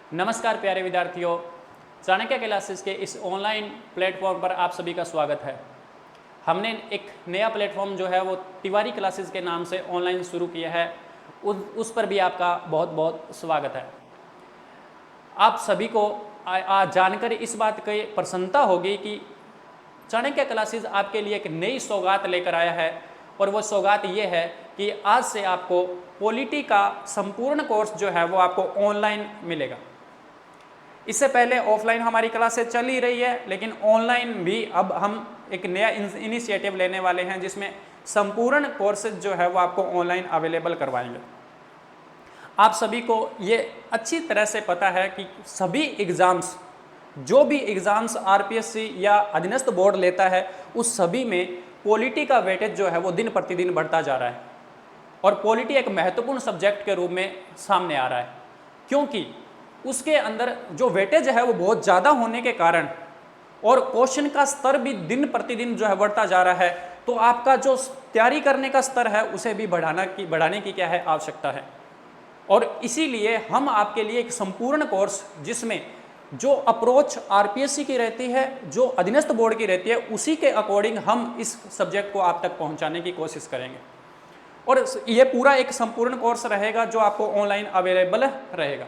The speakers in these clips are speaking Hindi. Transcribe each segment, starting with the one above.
नमस्कार प्यारे विद्यार्थियों, चाणक्य क्लासेस के इस ऑनलाइन प्लेटफॉर्म पर आप सभी का स्वागत है। हमने एक नया प्लेटफॉर्म जो है वो तिवारी क्लासेस के नाम से ऑनलाइन शुरू किया है। उस पर भी आपका बहुत बहुत स्वागत है। आप सभी को आज जानकर इस बात की प्रसन्नता होगी कि चाणक्य क्लासेस आपके लिए एक नई सौगात लेकर आया है, और वो सौगात ये है कि आज से आपको पॉलिटी का संपूर्ण कोर्स जो है वो आपको ऑनलाइन मिलेगा। इससे पहले ऑफलाइन हमारी क्लासेस चल ही रही है, लेकिन ऑनलाइन भी अब हम एक नया इनिशिएटिव लेने वाले हैं जिसमें संपूर्ण कोर्सेज जो है वो आपको ऑनलाइन अवेलेबल करवाएंगे। आप सभी को ये अच्छी तरह से पता है कि सभी एग्जाम्स, जो भी एग्जाम्स आरपीएससी या अधीनस्थ बोर्ड लेता है, उस सभी में पॉलिटी का वेटेज जो है वो दिन प्रतिदिन बढ़ता जा रहा है, और पॉलिटी एक महत्वपूर्ण सब्जेक्ट के रूप में सामने आ रहा है, क्योंकि उसके अंदर जो वेटेज है वो बहुत ज़्यादा होने के कारण और क्वेश्चन का स्तर भी दिन प्रतिदिन जो है बढ़ता जा रहा है। तो आपका जो तैयारी करने का स्तर है उसे भी बढ़ाने की क्या है आवश्यकता है। और इसीलिए हम आपके लिए एक संपूर्ण कोर्स, जिसमें जो अप्रोच आरपीएससी की रहती है, जो अधीनस्थ बोर्ड की रहती है, उसी के अकॉर्डिंग हम इस सब्जेक्ट को आप तक पहुंचाने की कोशिश करेंगे। और ये पूरा एक संपूर्ण कोर्स रहेगा जो आपको ऑनलाइन अवेलेबल रहेगा।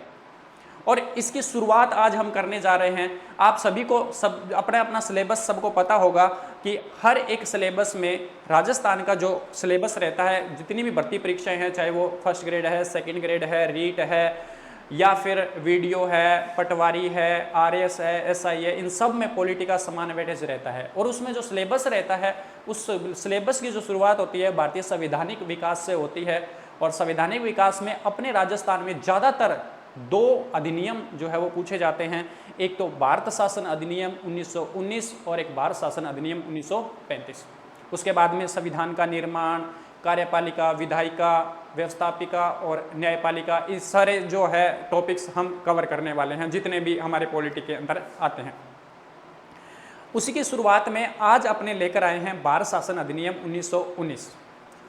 और इसकी शुरुआत आज हम करने जा रहे हैं। आप सभी को सब अपना सिलेबस सबको पता होगा कि हर एक सिलेबस में राजस्थान का जो सिलेबस रहता है, जितनी भी भर्ती परीक्षाएं हैं, चाहे वो फर्स्ट ग्रेड है, सेकंड ग्रेड है, रीट है, या फिर वीडियो है, पटवारी है, आरएस है, एसआई है, इन सब में पॉलिटी का समान वेटेज रहता है। और उसमें जो सिलेबस रहता है, उस सिलेबस की जो शुरुआत होती है भारतीय संवैधानिक विकास से होती है। और संवैधानिक विकास में अपने राजस्थान में ज़्यादातर दो अधिनियम जो है वो पूछे जाते हैं। एक तो भारत शासन अधिनियम 1919 और एक भारत शासन अधिनियम 1935। उसके बाद में संविधान का निर्माण, कार्यपालिका, विधायिका, व्यवस्थापिका और न्यायपालिका, इस सारे जो है टॉपिक्स हम कवर करने वाले हैं, जितने भी हमारे पॉलिटी के अंदर आते हैं। उसी की शुरुआत में आज अपने लेकर आए हैं भारत शासन अधिनियम 1919।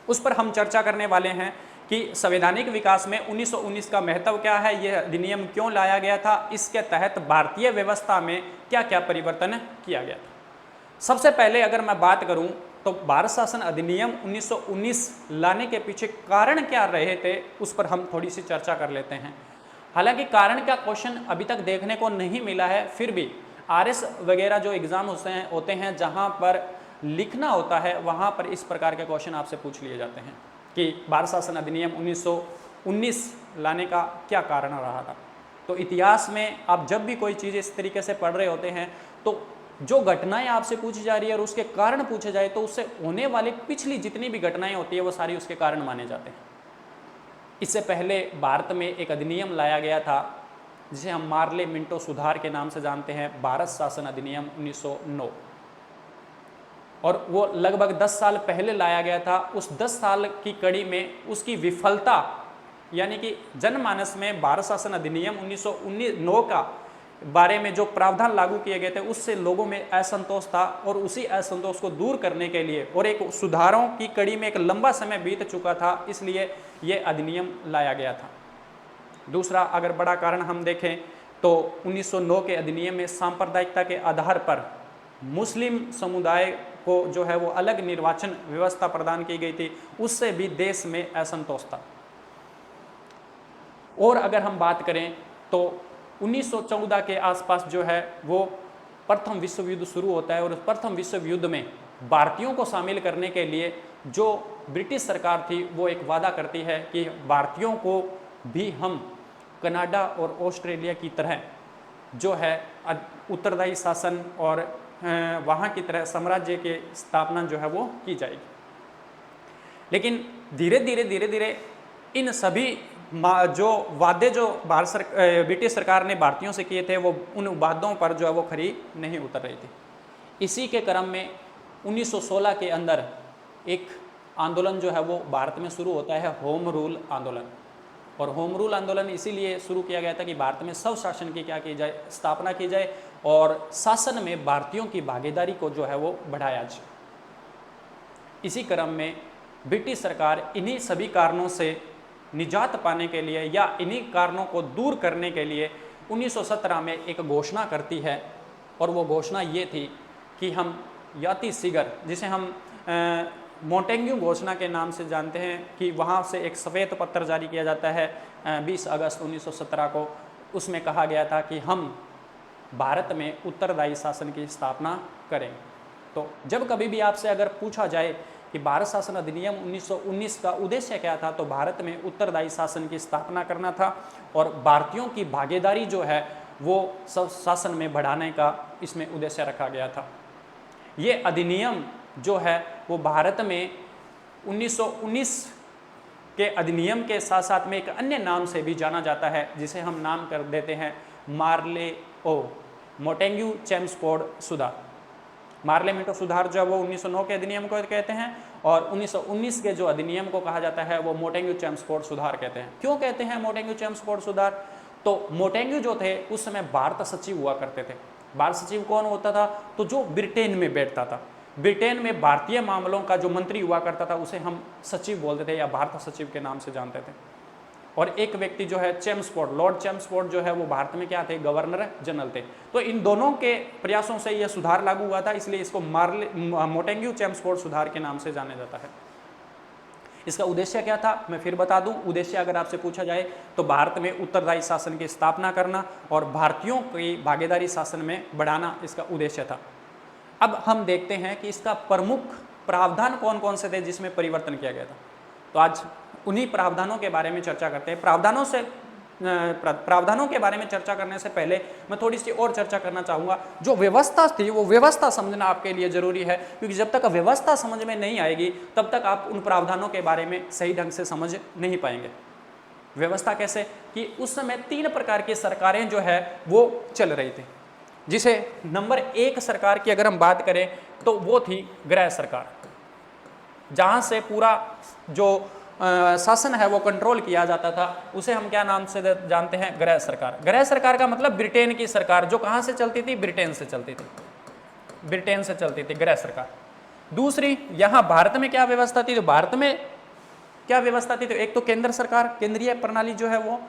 उस पर हम चर्चा करने वाले हैं कि संवैधानिक विकास में 1919 का महत्व क्या है, यह अधिनियम क्यों लाया गया था, इसके तहत भारतीय व्यवस्था में क्या क्या परिवर्तन किया गया था। सबसे पहले अगर मैं बात करूं तो भारत शासन अधिनियम 1919 लाने के पीछे कारण क्या रहे थे, उस पर हम थोड़ी सी चर्चा कर लेते हैं। हालांकि कारण का क्वेश्चन अभी तक देखने को नहीं मिला है, फिर भी आरएस वगैरह जो एग्जाम होते हैं जहां पर लिखना होता है, वहां पर इस प्रकार के क्वेश्चन आपसे पूछ लिए जाते हैं कि भारत शासन अधिनियम 1919 लाने का क्या कारण रहा था। तो इतिहास में आप जब भी कोई चीज़ इस तरीके से पढ़ रहे होते हैं, तो जो घटनाएं आपसे पूछी जा रही है और उसके कारण पूछे जाए, तो उससे होने वाली पिछली जितनी भी घटनाएं होती है वो सारी उसके कारण माने जाते हैं। इससे पहले भारत में एक अधिनियम लाया गया था जिसे हम मार्ले मिंटो सुधार के नाम से जानते हैं, भारत शासन अधिनियम 1909। और वो लगभग 10 साल पहले लाया गया था। उस 10 साल की कड़ी में उसकी विफलता, यानी कि जनमानस में भारत शासन अधिनियम 1909 का बारे में जो प्रावधान लागू किए गए थे, उससे लोगों में असंतोष था, और उसी असंतोष को दूर करने के लिए और एक सुधारों की कड़ी में एक लंबा समय बीत चुका था, इसलिए ये अधिनियम लाया गया था। दूसरा अगर बड़ा कारण हम देखें तो 1909 के अधिनियम में सांप्रदायिकता के आधार पर मुस्लिम समुदाय को जो है वो अलग निर्वाचन व्यवस्था प्रदान की गई थी, उससे भी देश में असंतोष था। और अगर हम बात करें तो 1914 के आसपास जो है वो प्रथम विश्व युद्ध शुरू होता है, और प्रथम विश्व युद्ध में भारतीयों को शामिल करने के लिए जो ब्रिटिश सरकार थी वो एक वादा करती है कि भारतीयों को भी हम कनाडा और ऑस्ट्रेलिया की तरह जो है उत्तरदायी शासन और वहाँ की तरह साम्राज्य के स्थापना जो है वो की जाएगी। लेकिन धीरे धीरे इन सभी जो वादे जो ब्रिटिश सरकार ने भारतीयों से किए थे, वो उन वादों पर जो है वो खरी नहीं उतर रही थी। इसी के क्रम में 1916 के अंदर एक आंदोलन जो है वो भारत में शुरू होता है, होम रूल आंदोलन। और होम रूल आंदोलन इसीलिए शुरू किया गया था कि भारत में स्वशासन की क्या की जाए, स्थापना की जाए, और शासन में भारतीयों की भागीदारी को जो है वो बढ़ाया जाए। इसी क्रम में ब्रिटिश सरकार इन्हीं सभी कारणों से निजात पाने के लिए या इन्हीं कारणों को दूर करने के लिए 1917 में एक घोषणा करती है, और वो घोषणा ये थी कि हम याति सिगर, जिसे हम मोंटेग्यू घोषणा के नाम से जानते हैं, कि वहाँ से एक श्वेत पत्र जारी किया जाता है 20 अगस्त 1917 को। उसमें कहा गया था कि हम भारत में उत्तरदायी शासन की स्थापना करें। तो जब कभी भी आपसे अगर पूछा जाए कि भारत शासन अधिनियम 1919 का उद्देश्य क्या था, तो भारत में उत्तरदायी शासन की स्थापना करना था और भारतीयों की भागीदारी जो है वो शासन में बढ़ाने का इसमें उद्देश्य रखा गया था। ये अधिनियम जो है वो भारत में 1919 के अधिनियम के साथ साथ में एक अन्य नाम से भी जाना जाता है, जिसे हम नाम कर देते हैं मार्ले ओ मोंटेग्यू चेम्सफोर्ड सुधार। मार्ले मिंटो सुधार जो है वो 1909 के अधिनियम को कहते हैं, और 1919 के जो अधिनियम को कहा जाता है वो मोंटेग्यू चेम्सफोर्ड सुधार कहते हैं। क्यों कहते हैं मोंटेग्यू चेम्सफोर्ड सुधार? तो मोंटेग्यू जो थे उस समय भारत सचिव हुआ करते थे। भारत सचिव कौन होता था? तो जो ब्रिटेन में बैठता था, ब्रिटेन में भारतीय मामलों का जो मंत्री हुआ करता था उसे हम सचिव बोलते थे या भारत सचिव के नाम से जानते थे। और एक व्यक्ति जो है चेम्सफोर्ड, लॉर्ड चेम्सफोर्ड जो है वो भारत में क्या थे? गवर्नर जनरल थे। तो इन दोनों के प्रयासों से यह सुधार लागू हुआ था, इसलिए इसको मोंटेग्यू चेम्सफोर्ड सुधार के नाम से जाना जाता है। इसका उद्देश्य क्या था मैं फिर बता दूं। उद्देश्य अगर आपसे पूछा जाए तो भारत में उत्तरदायी शासन की स्थापना करना और भारतीयों की भागीदारी शासन में बढ़ाना इसका उद्देश्य था। अब हम देखते हैं कि इसका प्रमुख प्रावधान कौन कौन से थे जिसमें परिवर्तन किया गया था। तो आज उन्हीं प्रावधानों के बारे में चर्चा करते हैं। प्रावधानों के बारे में चर्चा करने से पहले मैं थोड़ी सी और चर्चा करना चाहूँगा। जो व्यवस्था थी वो व्यवस्था समझना आपके लिए जरूरी है, क्योंकि जब तक व्यवस्था समझ में नहीं आएगी तब तक आप उन प्रावधानों के बारे में सही ढंग से समझ नहीं पाएंगे। व्यवस्था कैसे कि उस समय 3 प्रकार की सरकारें जो है वो चल रही थी, जिसे नंबर 1 सरकार की अगर हम बात करें तो वो थी गृह सरकार, जहाँ से पूरा जो शासन है वो कंट्रोल किया जाता था। उसे हम क्या नाम से जानते हैं? गृह सरकार। गृह सरकार का मतलब ब्रिटेन की सरकार, जो कहाँ से चलती थी? ब्रिटेन से चलती थी, ब्रिटेन से चलती थी गृह सरकार। दूसरी, यहाँ भारत में क्या व्यवस्था थी? तो भारत में क्या व्यवस्था थी? तो एक तो केंद्र सरकार, केंद्रीय प्रणाली जो है वो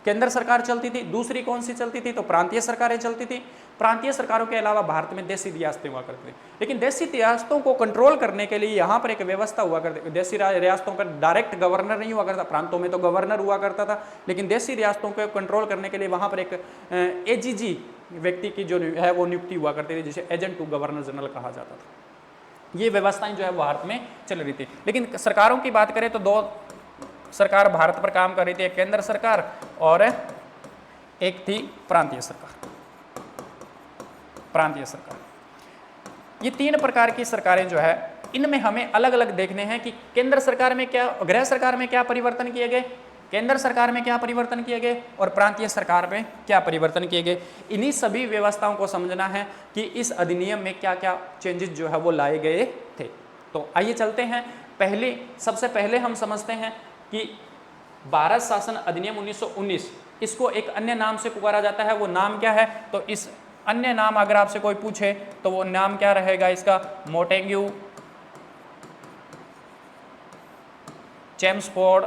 केंद्र सरकार चलती थी। दूसरी कौन सी चलती थी? तो प्रांतीय सरकारें चलती थी। प्रांतीय सरकारों के अलावा भारत में देशी रियासतें हुआ करती थी, लेकिन देशी रियासतों को कंट्रोल करने के लिए यहाँ पर एक व्यवस्था हुआ करती थी। देशी रियासतों पर डायरेक्ट गवर्नर नहीं हुआ करता, प्रांतों में तो गवर्नर हुआ करता था, लेकिन देशी रियासतों को कंट्रोल करने के लिए वहाँ पर एक एजीजी व्यक्ति की जो है वो नियुक्ति हुआ करती थी, जिसे एजेंट टू गवर्नर जनरल कहा जाता था। ये व्यवस्थाएं जो है भारत में चल रही थी। लेकिन सरकारों की बात करें तो 2 सरकार भारत पर काम कर रही थी, एक केंद्र सरकार और एक थी प्रांतीय सरकार। प्रांतीय सरकार, ये 3 प्रकार की सरकारें जो है इनमें हमें अलग अलग देखने हैं कि केंद्र सरकार में क्या, गृह सरकार में क्या परिवर्तन किए गए, केंद्र सरकार में क्या परिवर्तन किए गए और प्रांतीय सरकार में क्या परिवर्तन किए गए। इन्हीं सभी व्यवस्थाओं को समझना है कि इस अधिनियम में क्या क्या चेंजेस जो है वो लाए गए थे। तो आइए चलते हैं। सबसे पहले हम समझते हैं कि भारत शासन अधिनियम 1919, इसको एक अन्य नाम से पुकारा जाता है। वो नाम क्या है? तो इस अन्य नाम अगर आपसे कोई पूछे तो वो नाम क्या रहेगा इसका? मोंटेग्यू चेम्सफोर्ड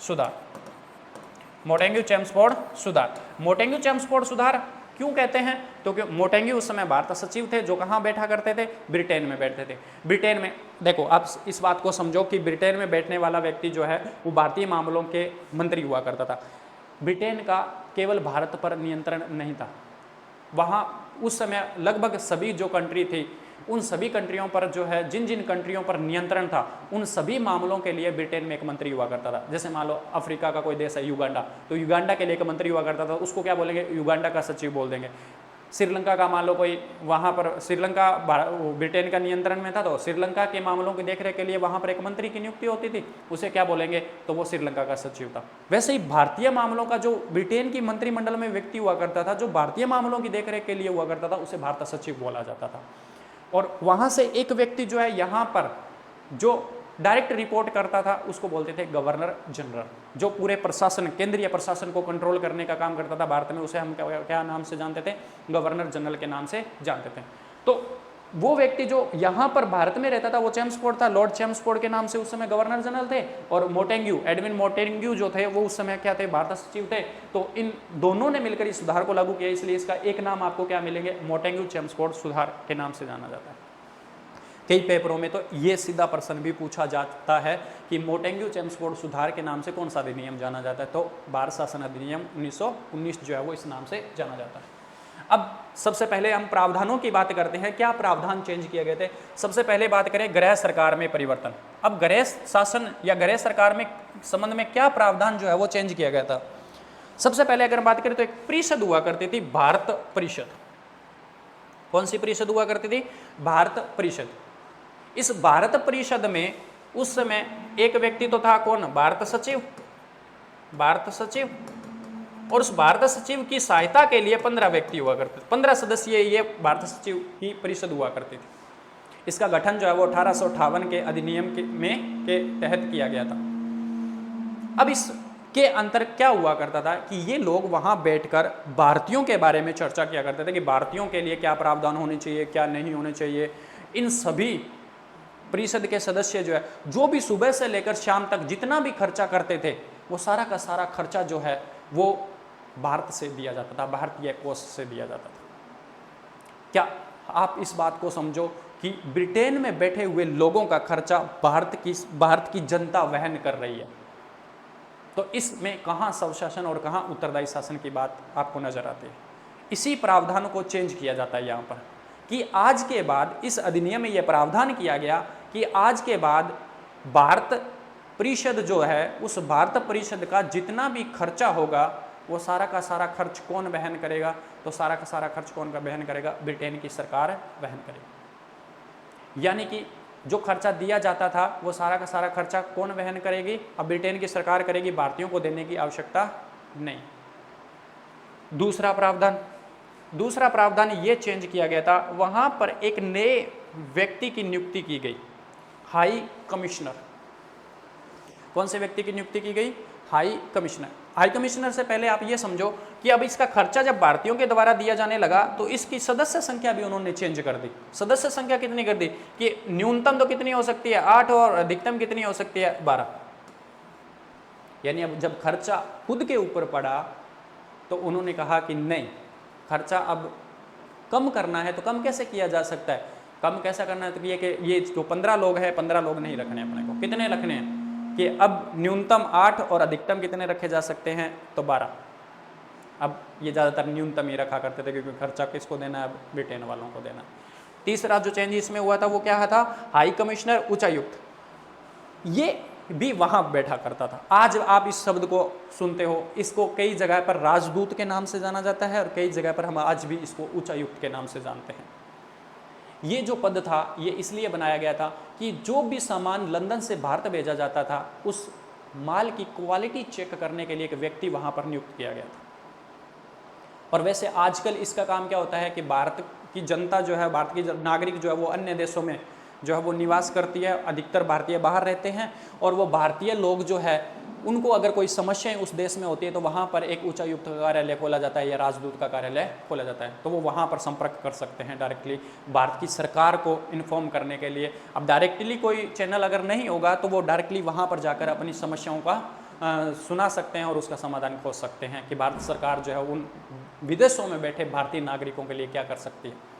सुधार। मोंटेग्यू चेम्सफोर्ड सुधार। मोंटेग्यू चेम्सफोर्ड सुधार क्यों कहते हैं? तो क्योंकि मोंटेग्यू उस समय भारत सचिव थे, जो कहाँ बैठा करते थे? ब्रिटेन में बैठते थे। ब्रिटेन में देखो, आप इस बात को समझो कि ब्रिटेन में बैठने वाला व्यक्ति जो है वो भारतीय मामलों के मंत्री हुआ करता था। ब्रिटेन का केवल भारत पर नियंत्रण नहीं था, वहाँ उस समय लगभग सभी जो कंट्री थी उन सभी कंट्रियों पर जो है जिन जिन कंट्रियों पर नियंत्रण था उन सभी मामलों के लिए ब्रिटेन में एक मंत्री हुआ करता था। जैसे मान लो अफ्रीका का कोई देश है युगांडा, तो युगांडा के लिए एक मंत्री हुआ करता था, उसको क्या बोलेंगे? युगांडा का सचिव बोल देंगे। श्रीलंका का मान लो कोई, वहाँ पर श्रीलंका ब्रिटेन का नियंत्रण में था, तो श्रीलंका के मामलों की देखरेख के लिए वहाँ पर एक मंत्री की नियुक्ति होती थी, उसे क्या बोलेंगे? तो वो श्रीलंका का सचिव था। वैसे ही भारतीय मामलों का जो ब्रिटेन की मंत्रिमंडल में व्यक्ति हुआ करता था, जो भारतीय मामलों की देखरेख के लिए हुआ करता था, उसे भारत सचिव बोला जाता था। और वहाँ से एक व्यक्ति जो है यहाँ पर जो डायरेक्ट रिपोर्ट करता था उसको बोलते थे गवर्नर जनरल, जो पूरे प्रशासन, केंद्रीय प्रशासन को कंट्रोल करने का काम करता था भारत में, उसे हम क्या नाम से जानते थे? गवर्नर जनरल के नाम से जानते थे। तो वो व्यक्ति जो यहाँ पर भारत में रहता था वो चेम्सफोर्ड था, लॉर्ड चेम्सफोर्ड के नाम से उस समय गवर्नर जनरल थे, और मोटेंग्यू, एडविन मोटेंग्यू जो थे वो उस समय क्या थे, भारत सचिव थे। तो इन दोनों ने मिलकर इस सुधार को लागू किया, इसलिए इसका एक नाम आपको क्या मिलेंगे, मोटेंग्यू चेम्सफोर्ड सुधार के नाम से जाना जाता है। कई पेपरों में तो ये सीधा प्रश्न भी पूछा जाता है कि मोटेंग्यू चेम्सफोर्ड सुधार के नाम से कौन सा अधिनियम जाना जाता है, तो भारत शासन अधिनियम 1919 जो है वो इस नाम से जाना जाता है। अब सबसे पहले हम प्रावधानों की बात करते हैं, क्या प्रावधान चेंज किए गए थे। सबसे पहले बात करें गृह सरकार में परिवर्तन। अब गृह शासन या गृह सरकार में संबंध में क्या प्रावधान जो है वो चेंज किया गया था। सबसे पहले अगर बात करें तो एक परिषद हुआ करती थी, भारत परिषद। कौन सी परिषद हुआ करती थी, भारत परिषद। इस भारत परिषद में उस समय एक व्यक्ति तो था, कौन, भारत सचिव, भारत सचिव, और उस भारत सचिव की सहायता के लिए 15 व्यक्ति हुआ करते थे, 15 सदस्यीय ये भारत सचिव की परिषद हुआ करती थी। इसका गठन जो है वो 1858 के अधिनियम के तहत किया गया था। अब इसके अंतर क्या हुआ करता था कि ये लोग वहां बैठकर भारतीयों के बारे में चर्चा किया करते थे कि भारतीयों के लिए क्या प्रावधान होने चाहिए, क्या नहीं होने चाहिए। इन सभी परिषद के सदस्य जो है, जो भी सुबह से लेकर शाम तक जितना भी खर्चा करते थे वो सारा का सारा खर्चा जो है वो भारत से दिया जाता था, भारतीय कोष से दिया जाता था। क्या आप इस बात को समझो कि ब्रिटेन में बैठे हुए लोगों का खर्चा भारत की जनता वहन कर रही है। तो इसमें कहाँ स्वशासन और कहाँ उत्तरदायी शासन की बात आपको नजर आती है। इसी प्रावधान को चेंज किया जाता है यहाँ पर कि आज के बाद इस अधिनियम में यह प्रावधान किया गया कि आज के बाद भारत परिषद जो है, उस भारत परिषद का जितना भी खर्चा होगा वो सारा का सारा खर्च कौन वहन करेगा, तो सारा का सारा खर्च कौन का वहन करेगा, ब्रिटेन की सरकार वहन करेगी। यानी कि जो खर्चा दिया जाता था वो सारा का सारा खर्चा कौन वहन करेगी, अब ब्रिटेन की सरकार करेगी, भारतीयों को देने की आवश्यकता नहीं। दूसरा प्रावधान ये चेंज किया गया था, वहां पर एक नए व्यक्ति की नियुक्ति की गई, हाई कमिश्नर। कौन से व्यक्ति की नियुक्ति की गई, हाई कमिश्नर। हाई कमिश्नर से पहले आप ये समझो कि अब इसका खर्चा जब भारतीयों के द्वारा दिया जाने लगा तो इसकी सदस्य संख्या भी उन्होंने चेंज कर दी। सदस्य संख्या कितनी कर दी कि न्यूनतम तो कितनी हो सकती है 8 और अधिकतम कितनी हो सकती है 12। यानी अब जब खर्चा खुद के ऊपर पड़ा तो उन्होंने कहा कि नहीं, खर्चा अब कम करना है। तो कम कैसे किया जा सकता है, कम कैसा करना है, तो ये जो 15 लोग हैं 15 लोग नहीं रखने अपने को, कितने रखने हैं कि अब न्यूनतम 8 और अधिकतम कितने रखे जा सकते हैं, तो 12। अब ये ज़्यादातर न्यूनतम ही रखा करते थे क्योंकि खर्चा किसको देना है, ब्रिटेन वालों को देना। तीसरा जो चेंज इसमें हुआ था वो क्या था, हाई कमिश्नर, उच्चायुक्त, ये भी वहां बैठा करता था। आज आप इस शब्द को सुनते हो, इसको कई जगह पर राजदूत के नाम से जाना जाता है और कई जगह पर हम आज भी इसको उच्चायुक्त के नाम से जानते हैं। ये जो पद था ये इसलिए बनाया गया था कि जो भी सामान लंदन से भारत भेजा जाता था उस माल की क्वालिटी चेक करने के लिए एक व्यक्ति वहां पर नियुक्त किया गया था। और वैसे आजकल इसका काम क्या होता है कि भारत की जनता जो है, भारत की नागरिक जो है वो अन्य देशों में जो है वो निवास करती है, अधिकतर भारतीय बाहर रहते हैं, और वो भारतीय लोग जो है उनको अगर कोई समस्याएं उस देश में होती है तो वहाँ पर एक उच्चायुक्त का कार्यालय खोला जाता है या राजदूत का कार्यालय खोला जाता है, तो वो वहाँ पर संपर्क कर सकते हैं डायरेक्टली भारत की सरकार को इन्फॉर्म करने के लिए। अब डायरेक्टली कोई चैनल अगर नहीं होगा तो वो डायरेक्टली वहाँ पर जाकर अपनी समस्याओं का सुना सकते हैं और उसका समाधान खोज सकते हैं कि भारत सरकार जो है उन विदेशों में बैठे भारतीय नागरिकों के लिए क्या कर सकती है।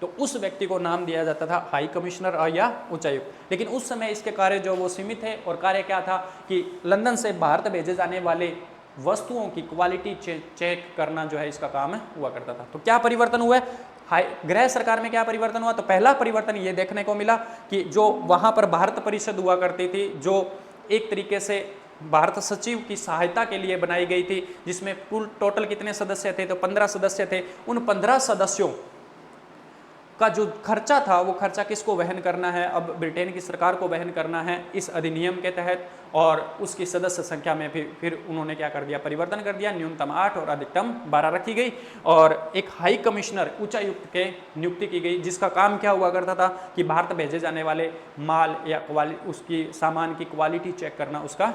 तो उस व्यक्ति को नाम दिया जाता था हाई कमिश्नर या उच्चायुक्त। लेकिन उस समय इसके कार्य जो वो सीमित है, और कार्य क्या था कि लंदन से भारत भेजे जाने वाले वस्तुओं की क्वालिटी चेक करना जो है इसका काम हुआ करता था। तो क्या परिवर्तन हुआ है गृह सरकार में, क्या परिवर्तन हुआ, तो पहला परिवर्तन ये देखने को मिला कि जो वहाँ पर भारत परिषद हुआ करती थी, जो एक तरीके से भारत सचिव की सहायता के लिए बनाई गई थी, जिसमें कुल टोटल कितने सदस्य थे, तो 15 सदस्य थे। उन 15 सदस्यों का जो खर्चा था वो खर्चा किसको वहन करना है, अब ब्रिटेन की सरकार को वहन करना है इस अधिनियम के तहत। और उसकी सदस्य संख्या में फिर उन्होंने क्या कर दिया, परिवर्तन कर दिया, न्यूनतम 8 और अधिकतम 12 रखी गई, और एक हाई कमिश्नर उच्चायुक्त के नियुक्ति की गई, जिसका काम क्या हुआ करता था कि भारत भेजे जाने वाले माल या उसकी सामान की क्वालिटी चेक करना उसका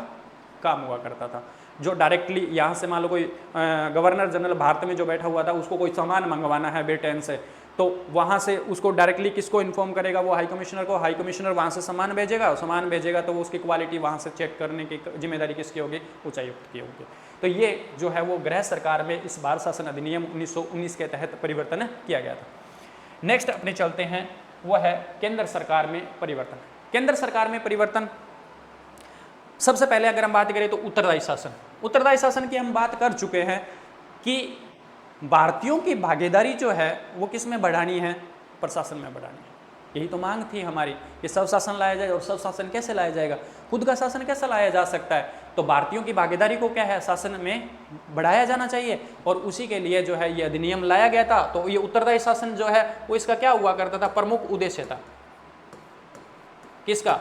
काम हुआ करता था। जो डायरेक्टली यहाँ से मान लो कोई गवर्नर जनरल भारत में जो बैठा हुआ था उसको कोई सामान मंगवाना है ब्रिटेन से, तो वहाँ से उसको डायरेक्टली किसको इन्फॉर्म करेगा, वो हाई कमिश्नर को, हाई कमिश्नर वहाँ से सामान भेजेगा, और सामान भेजेगा तो वो उसकी क्वालिटी वहाँ से चेक करने की जिम्मेदारी किसकी होगी, उच्चायुक्त की होगी। तो ये जो है वो गृह सरकार में इस भारत शासन अधिनियम 1919 के तहत परिवर्तन किया गया था। नेक्स्ट अपने चलते हैं, वो है केंद्र सरकार में परिवर्तन। केंद्र सरकार में परिवर्तन, सबसे पहले अगर हम बात करें तो उत्तरदायी शासन। उत्तरदायी शासन की हम बात कर चुके हैं कि भारतीयों की भागीदारी जो है वो किस में बढ़ानी है, प्रशासन में बढ़ानी है। यही तो मांग थी हमारी कि सब शासन लाया जाए, और सब शासन कैसे लाया जाएगा, खुद का शासन कैसे लाया जा सकता है, तो भारतीयों की भागीदारी को क्या है, शासन में बढ़ाया जाना चाहिए, और उसी के लिए जो है ये अधिनियम लाया गया था। तो ये उत्तरदायी शासन जो है वो इसका क्या हुआ करता था, प्रमुख उद्देश्य था किसका,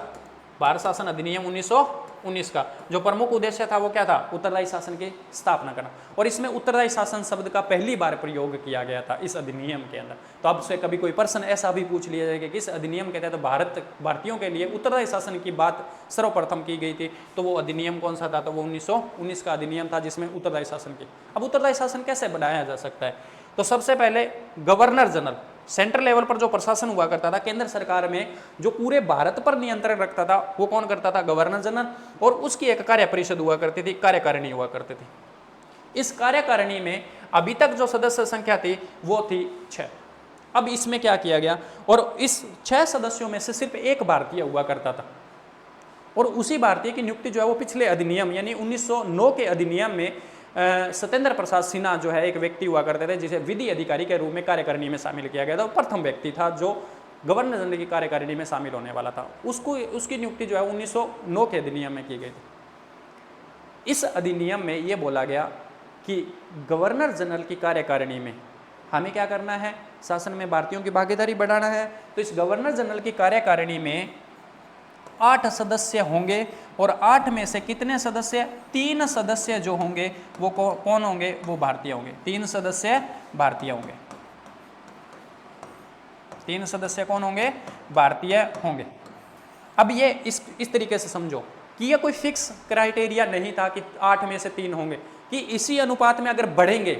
भारत शासन अधिनियम 1919 का जो प्रमुख उद्देश्य था वो क्या था, उत्तरदायी शासन की स्थापना करना। और इसमें उत्तरदायी शासन शब्द का पहली बार प्रयोग किया गया था इस अधिनियम के अंदर। तो अब से कभी कोई प्रश्न ऐसा भी पूछ लिया जाए कि किस अधिनियम के तहत भारतीयों के लिए उत्तरदायी शासन की बात सर्वप्रथम की गई थी, तो वो अधिनियम कौन सा था, तो वो 1919 का अधिनियम था जिसमें उत्तरदायी शासन की। अब उत्तरदायी शासन कैसे बनाया जा सकता है, तो सबसे पहले गवर्नर जनरल, सेंट्रल लेवल पर जो प्रशासन हुआ करता था केंद्र सरकार में, जो पूरे भारत पर नियंत्रण रखता था, वो कौन करता था, गवर्नर जनरल, और उसकी एक कार्य परिषद हुआ करती थी, कार्यकारिणी हुआ करती थी। इस कार्यकारिणी में अभी तक जो सदस्य संख्या थी वो थी 6। अब इसमें क्या किया गया, और इस 6 सदस्यों में से सिर्फ एक भारतीय हुआ करता था, और उसी भारतीय की नियुक्ति जो है वो पिछले अधिनियम यानी 1909 के अधिनियम में सत्येंद्र प्रसाद सिन्हा जो है एक व्यक्ति हुआ करते थे, जिसे विधि अधिकारी के रूप में कार्यकारिणी में शामिल किया गया था। प्रथम व्यक्ति था जो गवर्नर जनरल की कार्यकारिणी में शामिल होने वाला था, उसकी नियुक्ति जो है 1909 के अधिनियम में की गई थी। इस अधिनियम में ये बोला गया कि गवर्नर जनरल की कार्यकारिणी में हमें क्या करना है, शासन में भारतीयों की भागीदारी बढ़ाना है। तो इस गवर्नर जनरल की कार्यकारिणी में 8 सदस्य होंगे, और 8 में से कितने सदस्य, 3 सदस्य जो होंगे वो कौन होंगे, वो भारतीय होंगे। 3 सदस्य भारतीय होंगे, 3 सदस्य कौन होंगे, भारतीय होंगे। अब ये इस तरीके से समझो कि ये कोई फिक्स क्राइटेरिया नहीं था कि 8 में से 3 होंगे, कि इसी अनुपात में अगर बढ़ेंगे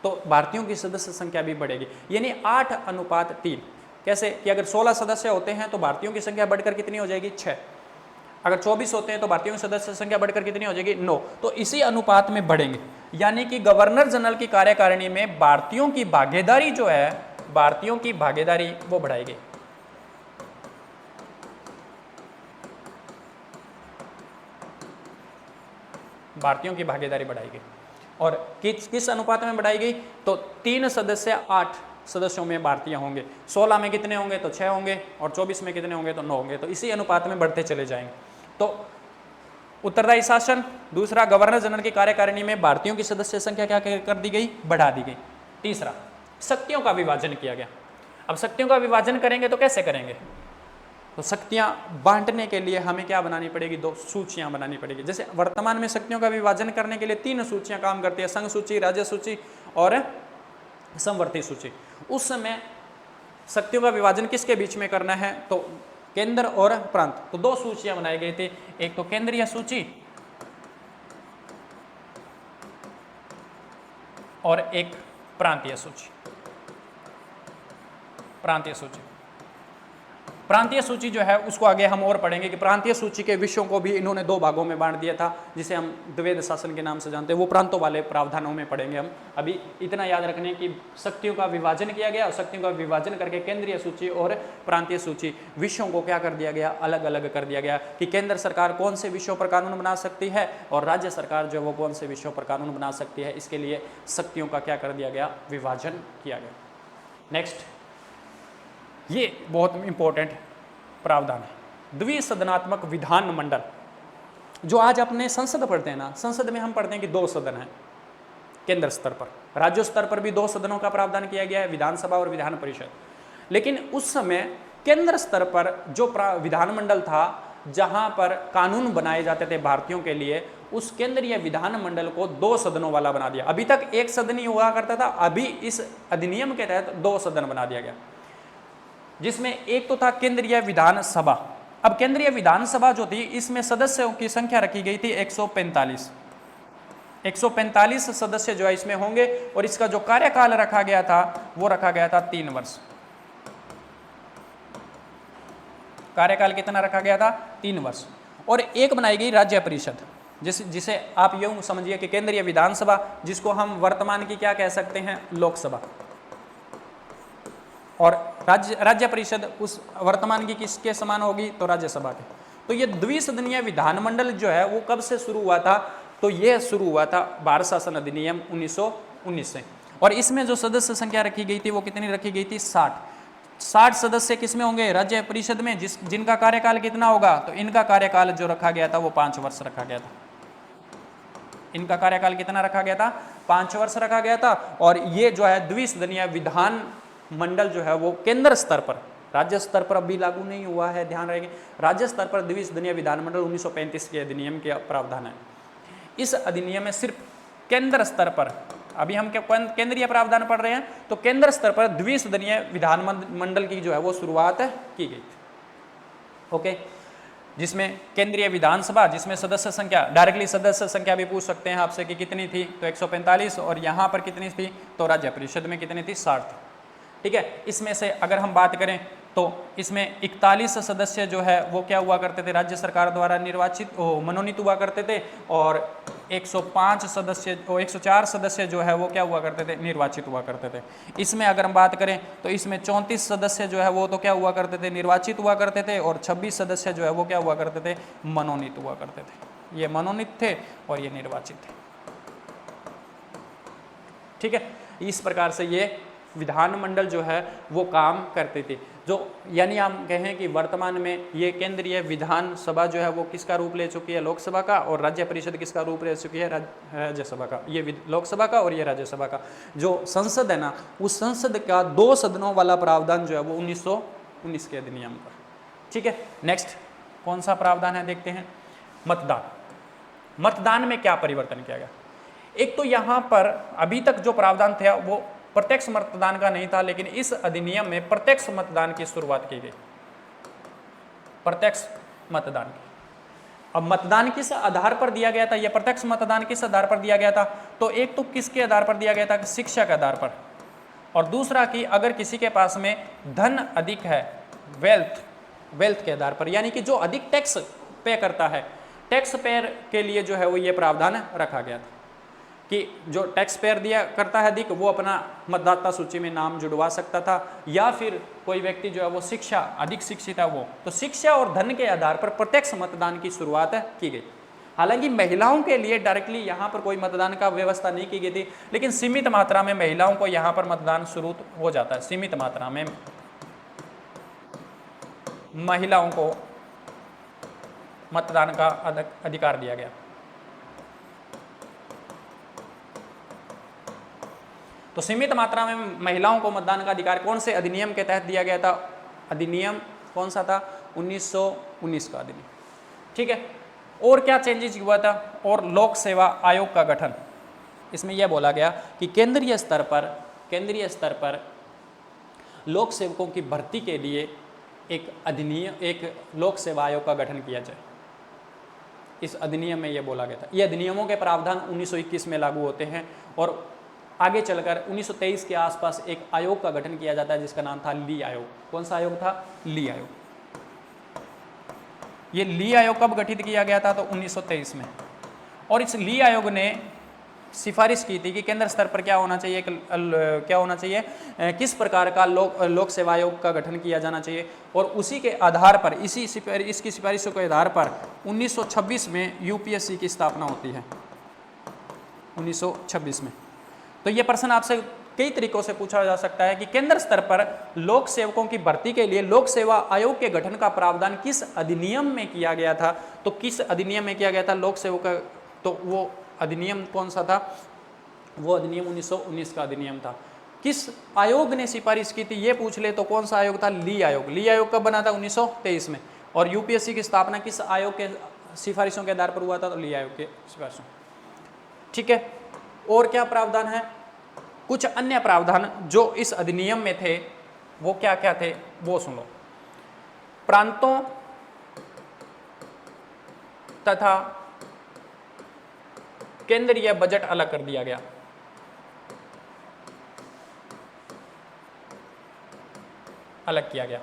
तो भारतीयों की सदस्य संख्या भी बढ़ेगी, यानी 8:3। कैसे कि अगर 16 सदस्य होते हैं तो भारतीयों की संख्या बढ़कर कितनी हो जाएगी, 6। अगर 24 होते हैं तो भारतीयों की सदस्य संख्या बढ़कर कितनी हो जाएगी, 9। तो इसी अनुपात में बढ़ेंगे, यानी कि गवर्नर जनरल की कार्यकारिणी में भारतीयों की भागीदारी जो है, भारतीयों की भागीदारी वो बढ़ाएगी। भारतीयों की भागीदारी बढ़ाएगी, और किस अनुपात में बढ़ाई गई, तो 3 सदस्य 8 सदस्यों में भारतीय होंगे, 16 में कितने होंगे, तो 6 होंगे, और 24 में कितने होंगे, तो 9 होंगे। तो इसी अनुपात में बढ़ते चले जाएंगे। तो उत्तरदायी शासन, दूसरा गवर्नर जनरल की कार्यकारिणी में भारतीयों की सदस्य संख्या क्या कर दी गई, बढ़ा दी गई। तीसरा, शक्तियों का विभाजन किया गया। अब शक्तियों का विभाजन करेंगे तो कैसे करेंगे, तो शक्तियां बांटने के लिए हमें क्या बनानी पड़ेगी, 2 सूचियां बनानी पड़ेगी। जैसे वर्तमान में शक्तियों का विभाजन करने के लिए 3 सूचियां काम करती है, संघ सूची, राज्य सूची और समवर्ती सूची। उस समय शक्तियों का विभाजन किसके बीच में करना है, तो केंद्र और प्रांत। तो 2 सूचियां बनाई गई थी, एक तो केंद्रीय सूची और एक प्रांतीय सूची। प्रांतीय सूची, प्रांतीय सूची जो है उसको आगे हम और पढ़ेंगे कि प्रांतीय सूची के विषयों को भी इन्होंने 2 भागों में बांट दिया था, जिसे हम द्वैध शासन के नाम से जानते हैं। वो प्रांतों वाले प्रावधानों में पढ़ेंगे हम। अभी इतना याद रखने की शक्तियों का विभाजन किया गया, और शक्तियों का विभाजन करके केंद्रीय सूची और प्रांतीय सूची विषयों को क्या कर दिया गया, अलग अलग कर दिया गया, कि केंद्र सरकार कौन से विषयों पर कानून बना सकती है और राज्य सरकार जो वो कौन से विषयों पर कानून बना सकती है। इसके लिए शक्तियों का क्या कर दिया गया, विभाजन किया गया। नेक्स्ट, ये बहुत इंपॉर्टेंट प्रावधान है, द्विसदनात्मक विधान मंडल। जो आज अपने संसद पढ़ते हैं ना, संसद में हम पढ़ते हैं कि 2 सदन हैं केंद्र स्तर पर, राज्य स्तर पर भी 2 सदनों का प्रावधान किया गया है, विधानसभा और विधान परिषद। लेकिन उस समय केंद्र स्तर पर जो विधानमंडल था, जहां पर कानून बनाए जाते थे भारतीयों के लिए, उस केंद्रीय विधानमंडल को 2 सदनों वाला बना दिया। अभी तक 1 सदन ही हुआ करता था, अभी इस अधिनियम के तहत 2 सदन बना दिया गया, जिसमें एक तो था केंद्रीय विधानसभा। अब केंद्रीय विधानसभा जो थी, इसमें सदस्यों की संख्या रखी गई थी 145। 145 सदस्य जो है इसमें होंगे और इसका जो कार्यकाल रखा गया था वो रखा गया था 3 वर्ष। कार्यकाल कितना रखा गया था? 3 वर्ष। और एक बनाई गई राज्य परिषद, जिसे आप यूं समझिए कि केंद्रीय विधानसभा, जिसको हम वर्तमान की क्या कह सकते हैं? लोकसभा। और राज्य परिषद उस वर्तमान की किसके समान होगी? तो राज्यसभा के। तो ये द्विसदनीय विधानमंडल जो है वो कब से शुरू हुआ था? तो ये शुरू हुआ था भारत शासन अधिनियम 1919 से। और इसमें जो सदस्य संख्या रखी गई थी वो कितनी रखी गई थी? 60 सदस्य किसमें होंगे? राज्य परिषद में, जिनका कार्यकाल कितना होगा? तो इनका कार्यकाल जो रखा गया था वो 5 वर्ष रखा गया था। इनका कार्यकाल कितना रखा गया था? 5 वर्ष रखा गया था। और ये जो है द्विसदनीय विधान मंडल जो है वो केंद्र स्तर पर, राज्य स्तर पर अभी लागू नहीं हुआ है, ध्यान रखें। राज्य स्तर पर द्विसदनीय विधानमंडल 1935 के अधिनियम के प्रावधान है। इस अधिनियम में सिर्फ केंद्र स्तर पर, अभी हम केंद्रीय प्रावधान पढ़ रहे हैं, तो केंद्र स्तर पर द्विसदनीय विधानमंडल की जो है वो शुरुआत की गई। ओके, जिसमें केंद्रीय विधानसभा, जिसमें सदस्य संख्या, डायरेक्टली सदस्य संख्या भी पूछ सकते हैं आपसे कि कितनी थी? तो 145। और यहाँ पर कितनी थी? तो राज्य परिषद में कितनी थी? 60। ठीक है, इसमें से अगर हम बात करें तो इसमें 41 सदस्य जो है वो क्या हुआ करते थे? राज्य सरकार द्वारा मनोनीत हुआ करते थे। और 104 सदस्य जो है वो क्या हुआ करते थे? निर्वाचित हुआ करते थे। इसमें अगर हम बात करें तो इसमें 34 सदस्य जो है वो तो क्या हुआ करते थे? निर्वाचित हुआ करते थे। और 26 सदस्य जो है वो क्या हुआ करते थे? मनोनीत हुआ करते थे। ये मनोनीत थे और ये निर्वाचित थे। ठीक है, इस प्रकार से ये विधानमंडल जो है वो काम करते थे। जो यानी हम कहें कि वर्तमान में ये केंद्रीय विधानसभा जो है वो किसका रूप ले चुकी है? लोकसभा का। और राज्य परिषद किसका रूप ले चुकी है? राज्यसभा का। ये लोकसभा का और ये राज्यसभा का। जो संसद है ना, उस संसद का 2 सदनों वाला प्रावधान जो है वो 1919 के अधिनियम पर। ठीक है, नेक्स्ट कौन सा प्रावधान है देखते हैं? मतदान। मतदान में क्या परिवर्तन किया गया? एक तो यहाँ पर अभी तक जो प्रावधान था वो प्रत्यक्ष मतदान का नहीं था, लेकिन इस अधिनियम में प्रत्यक्ष मतदान की शुरुआत की गई। प्रत्यक्ष मतदान की। अब मतदान किस आधार पर दिया गया था? यह प्रत्यक्ष मतदान किस आधार पर दिया गया था? तो एक तो किसके आधार पर दिया गया था? शिक्षा के आधार पर। और दूसरा कि अगर किसी के पास में धन अधिक है, वेल्थ के आधार पर, यानी कि जो अधिक टैक्स पे करता है, टैक्स पेयर के लिए जो है वो ये प्रावधान रखा गया था कि जो टैक्स पेयर दिया करता है अधिक, वो अपना मतदाता सूची में नाम जुड़वा सकता था। या फिर कोई व्यक्ति जो है वो अधिक शिक्षित है वो, तो शिक्षा और धन के आधार पर प्रत्यक्ष मतदान की शुरुआत की गई। हालांकि महिलाओं के लिए डायरेक्टली यहाँ पर कोई मतदान का व्यवस्था नहीं की गई थी, लेकिन सीमित मात्रा में महिलाओं को यहाँ पर मतदान शुरू हो जाता है। सीमित मात्रा में महिलाओं को मतदान का अधिकार दिया गया। तो सीमित मात्रा में महिलाओं को मतदान का अधिकार कौन से अधिनियम के तहत दिया गया था? अधिनियम कौन सा था? 1919 का अधिनियम। ठीक है, और क्या चेंजेस हुआ था? और लोक सेवा आयोग का गठन। इसमें यह बोला गया कि केंद्रीय स्तर पर लोक सेवकों की भर्ती के लिए एक लोक सेवा आयोग का गठन किया जाए। इस अधिनियम में यह बोला गया था। ये अधिनियमों के प्रावधान 1921 में लागू होते हैं और आगे चलकर 1923 के आसपास एक आयोग का गठन किया जाता है जिसका नाम था ली आयोग। कौन सा आयोग था? ली आयोग। ये ली आयोग कब गठित किया गया था? तो 1923 में। और इस ली आयोग ने सिफारिश की थी कि केंद्र स्तर पर क्या होना चाहिए, किस प्रकार का लोक सेवा आयोग का गठन किया जाना चाहिए। और उसी के आधार पर, इसकी सिफारिशों के आधार पर 1926 में यूपीएससी की स्थापना होती है। 1926 में। तो ये प्रश्न आपसे कई तरीकों से पूछा जा सकता है कि केंद्र स्तर पर लोक सेवकों की भर्ती के लिए लोक सेवा आयोग के गठन का प्रावधान किस अधिनियम में किया गया था? तो किस अधिनियम में किया गया था लोक सेवक का? तो वो अधिनियम कौन सा था? वो अधिनियम 1919 का अधिनियम था। किस आयोग ने सिफारिश की थी ये पूछ ले तो कौन सा आयोग था? ली आयोग। ली आयोग कब बना था? 1923 में। और यूपीएससी की स्थापना किस आयोग के सिफारिशों के आधार पर हुआ था? तो ली आयोग के सिफारिशों। ठीक है, और क्या प्रावधान है? कुछ अन्य प्रावधान जो इस अधिनियम में थे वो क्या क्या थे वो सुन लो। प्रांतों तथा केंद्रीय बजट अलग कर दिया गया। अलग किया गया,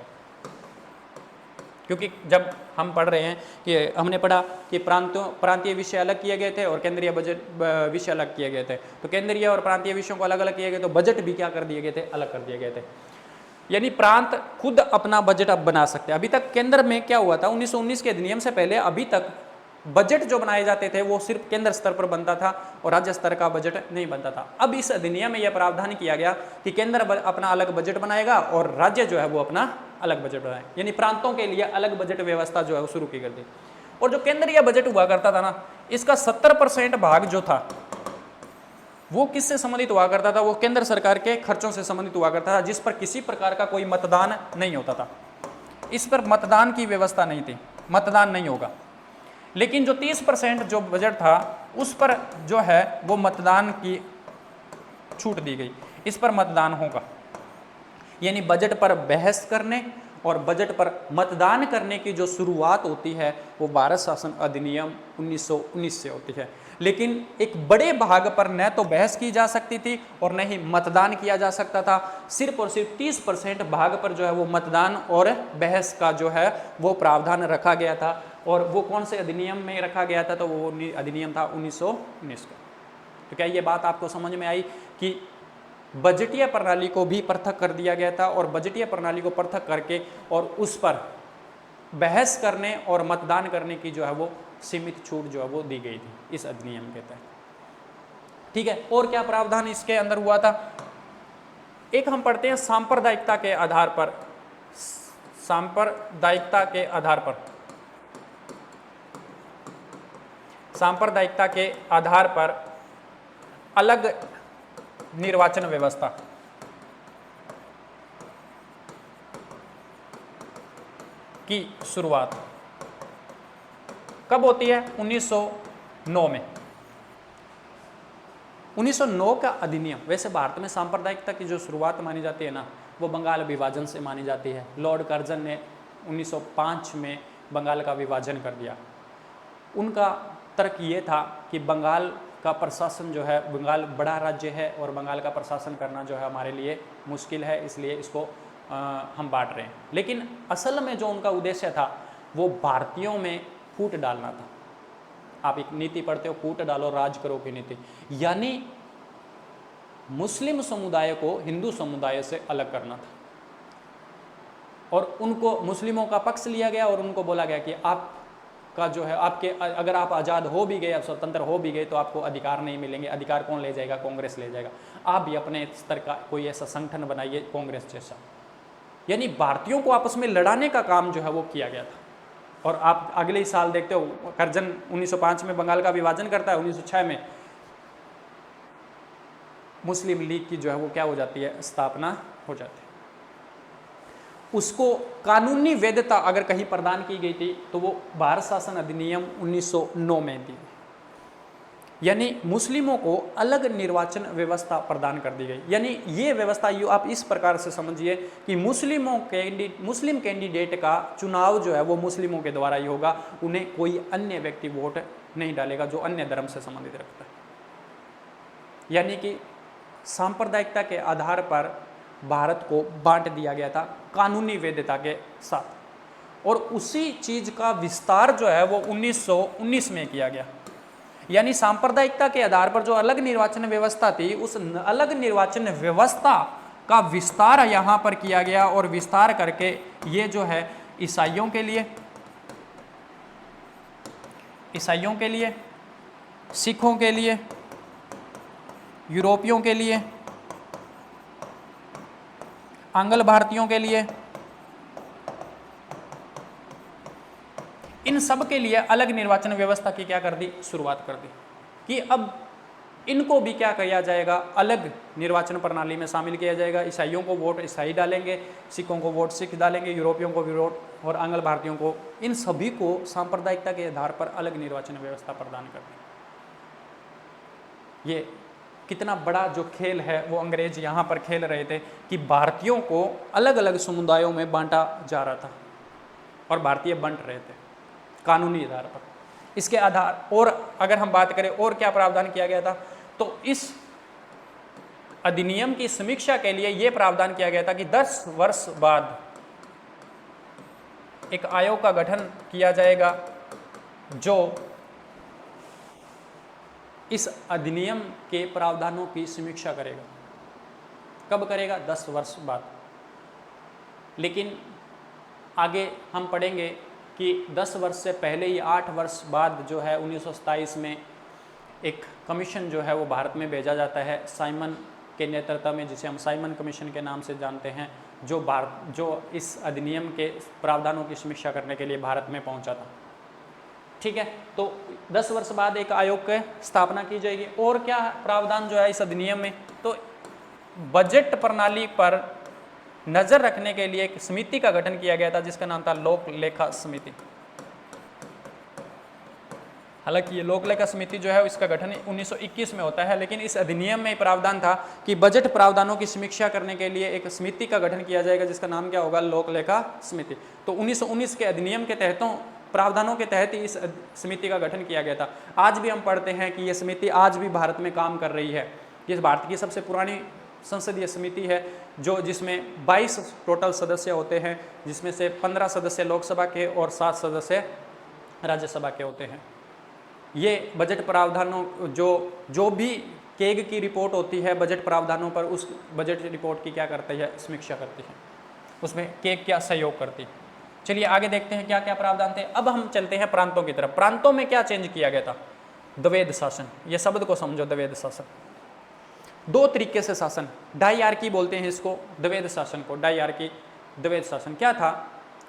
क्योंकि जब हम पढ़ रहे हैं कि हमने पढ़ा कि प्रांतीय विषय अलग किए गए थे और केंद्रीय बजट विषय अलग किए गए थे, तो केंद्रीय और प्रांतीय विषयों को अलग अलग किए गए, तो बजट भी क्या कर दिए गए थे, अलग कर दिए गए थे। यानी प्रांत खुद अपना बजट अब बना सकते हैं। अभी तक केंद्र में क्या हुआ था, 1919 के अधिनियम से पहले अभी तक बजट जो बनाए जाते थे वो सिर्फ केंद्र स्तर पर बनता था और राज्य स्तर का बजट नहीं बनता था। अब इस अधिनियम में यह प्रावधान किया गया कि केंद्र अपना अलग बजट बनाएगा और राज्य जो है वो अपना अलग बजट बनाए, यानी प्रांतों के लिए अलग बजट व्यवस्था जो है वो शुरू की गई थी। और जो केंद्रीय बजट हुआ करता था ना, इसका 70% भाग जो था वो किससे संबंधित हुआ करता था, वो केंद्र सरकार के खर्चों से संबंधित हुआ करता था, जिस पर किसी प्रकार का कोई मतदान नहीं होता था। इस पर मतदान की व्यवस्था नहीं थी, मतदान नहीं होगा। लेकिन जो 30% जो बजट था उस पर जो है वो मतदान की छूट दी गई, इस पर मतदान होगा। यानी बजट पर बहस करने और बजट पर मतदान करने की जो शुरुआत होती है वो भारत शासन अधिनियम 1919 से होती है। लेकिन एक बड़े भाग पर न तो बहस की जा सकती थी और न ही मतदान किया जा सकता था। सिर्फ और सिर्फ 30% भाग पर जो है वो मतदान और बहस का जो है वो प्रावधान रखा गया था। और वो कौन से अधिनियम में रखा गया था, तो वो अधिनियम था 1919 का। तो क्या ये बात आपको समझ में आई कि बजटीय प्रणाली को भी पृथक कर दिया गया था और बजटीय प्रणाली को पृथक करके और उस पर बहस करने और मतदान करने की जो है वो सीमित छूट जो है वो दी गई थी इस अधिनियम के तहत। ठीक है, और क्या प्रावधान इसके अंदर हुआ था, एक हम पढ़ते हैं सांप्रदायिकता के आधार पर। सांप्रदायिकता के आधार पर, सांप्रदायिकता के आधार पर अलग निर्वाचन व्यवस्था की शुरुआत कब होती है, 1909 में। 1909 का अधिनियम, वैसे भारत में सांप्रदायिकता की जो शुरुआत मानी जाती है ना, वो बंगाल विभाजन से मानी जाती है। लॉर्ड कर्जन ने 1905 में बंगाल का विभाजन कर दिया। उनका तर्क ये था कि बंगाल का प्रशासन जो है, बंगाल बड़ा राज्य है और बंगाल का प्रशासन करना जो है हमारे लिए मुश्किल है, इसलिए इसको हम बांट रहे हैं। लेकिन असल में जो उनका उद्देश्य था वो भारतीयों में फूट डालना था। आप एक नीति पढ़ते हो, फूट डालो राज करो की नीति, यानी मुस्लिम समुदाय को हिंदू समुदाय से अलग करना था। और उनको मुस्लिमों का पक्ष लिया गया और उनको बोला गया कि आप का जो है आपके, अगर आप आज़ाद हो भी गए, आप स्वतंत्र हो भी गए, तो आपको अधिकार नहीं मिलेंगे। अधिकार कौन ले जाएगा, कांग्रेस ले जाएगा। आप भी अपने स्तर का कोई ऐसा संगठन बनाइए कांग्रेस जैसा। यानी भारतीयों को आपस में लड़ाने का काम जो है वो किया गया था। और आप अगले ही साल देखते हो, कर्जन 1905 में बंगाल का विभाजन करता है, 1906 में मुस्लिम लीग की जो है वो क्या हो जाती है, स्थापना हो जाती है। उसको कानूनी वैधता अगर कहीं प्रदान की गई थी तो वो भारत शासन अधिनियम 1909 में दी, यानी मुस्लिमों को अलग निर्वाचन व्यवस्था प्रदान कर दी गई। यानी ये व्यवस्था आप इस प्रकार से समझिए कि मुस्लिम कैंडिडेट का चुनाव जो है वो मुस्लिमों के द्वारा ही होगा, उन्हें कोई अन्य व्यक्ति वोट नहीं डालेगा जो अन्य धर्म से संबंधित रखता है। यानी कि सांप्रदायिकता के आधार पर भारत को बांट दिया गया था कानूनी वैधता के साथ। और उसी चीज का विस्तार जो है वो 1919 में किया गया। यानी सांप्रदायिकता के आधार पर जो अलग निर्वाचन व्यवस्था थी, उस अलग निर्वाचन व्यवस्था का विस्तार यहाँ पर किया गया। और विस्तार करके ये जो है ईसाइयों के लिए, सिखों के लिए, यूरोपियों के लिए, आंग्ल भारतीयों के लिए, इन सब के लिए अलग निर्वाचन व्यवस्था की क्या कर दी, शुरुआत कर दी कि अब इनको भी क्या किया जाएगा, अलग निर्वाचन प्रणाली में शामिल किया जाएगा। ईसाइयों को वोट ईसाई डालेंगे, सिखों को वोट सिख डालेंगे, यूरोपियों को वोट और आंग्ल भारतीयों को, इन सभी को सांप्रदायिकता के आधार पर अलग निर्वाचन व्यवस्था प्रदान कर दी। ये कितना बड़ा जो खेल है वो अंग्रेज यहाँ पर खेल रहे थे कि भारतीयों को अलग अलग समुदायों में बांटा जा रहा था और भारतीय बंट रहे थे कानूनी आधार पर। इसके आधार, और अगर हम बात करें और क्या प्रावधान किया गया था, तो इस अधिनियम की समीक्षा के लिए यह प्रावधान किया गया था कि 10 वर्ष बाद एक आयोग का गठन किया जाएगा जो इस अधिनियम के प्रावधानों की समीक्षा करेगा। कब करेगा? 10 वर्ष बाद। लेकिन आगे हम पढ़ेंगे कि 10 वर्ष से पहले ही 8 वर्ष बाद जो है 1927 में एक कमीशन जो है वो भारत में भेजा जाता है साइमन के नेतृत्व में, जिसे हम साइमन कमीशन के नाम से जानते हैं, जो इस अधिनियम के प्रावधानों की समीक्षा करने के लिए भारत में पहुंचा था। ठीक है, तो 10 वर्ष बाद एक आयोग की स्थापना की जाएगी। और क्या प्रावधान जो है इस अधिनियम में, तो बजट प्रणाली पर नजर रखने के लिए एक समिति का गठन किया गया था जिसका नाम था लोक लेखा समिति। हालांकि ये लोक लेखा समिति जो है इसका गठन 1921 में होता है, लेकिन इस अधिनियम में प्रावधान था कि बजट प्रावधानों की समीक्षा करने के लिए एक समिति का गठन किया जाएगा जिसका नाम क्या होगा? लोक लेखा समिति। तो 1919 के अधिनियम के तहतों प्रावधानों के तहत ही इस समिति का गठन किया गया था। आज भी हम पढ़ते हैं कि यह समिति आज भी भारत में काम कर रही है। ये भारत की सबसे पुरानी संसदीय समिति है जिसमें 22 टोटल सदस्य होते हैं, जिसमें से 15 सदस्य लोकसभा के और 7 सदस्य राज्यसभा के होते हैं। ये बजट प्रावधानों जो भी केग की रिपोर्ट होती है बजट प्रावधानों पर, उस बजट रिपोर्ट की क्या करती है? समीक्षा करती है, उसमें केग क्या सहयोग करती है। चलिए आगे देखते हैं क्या क्या प्रावधान थे। अब हम चलते हैं प्रांतों की तरफ। प्रांतों में क्या चेंज किया गया था? द्वैध शासन। ये शब्द को समझो, द्वैध शासन। 2 तरीके से शासन, डायआर्की बोलते हैं इसको, द्वैध शासन को डायआर्की, द्वैध शासन। क्या था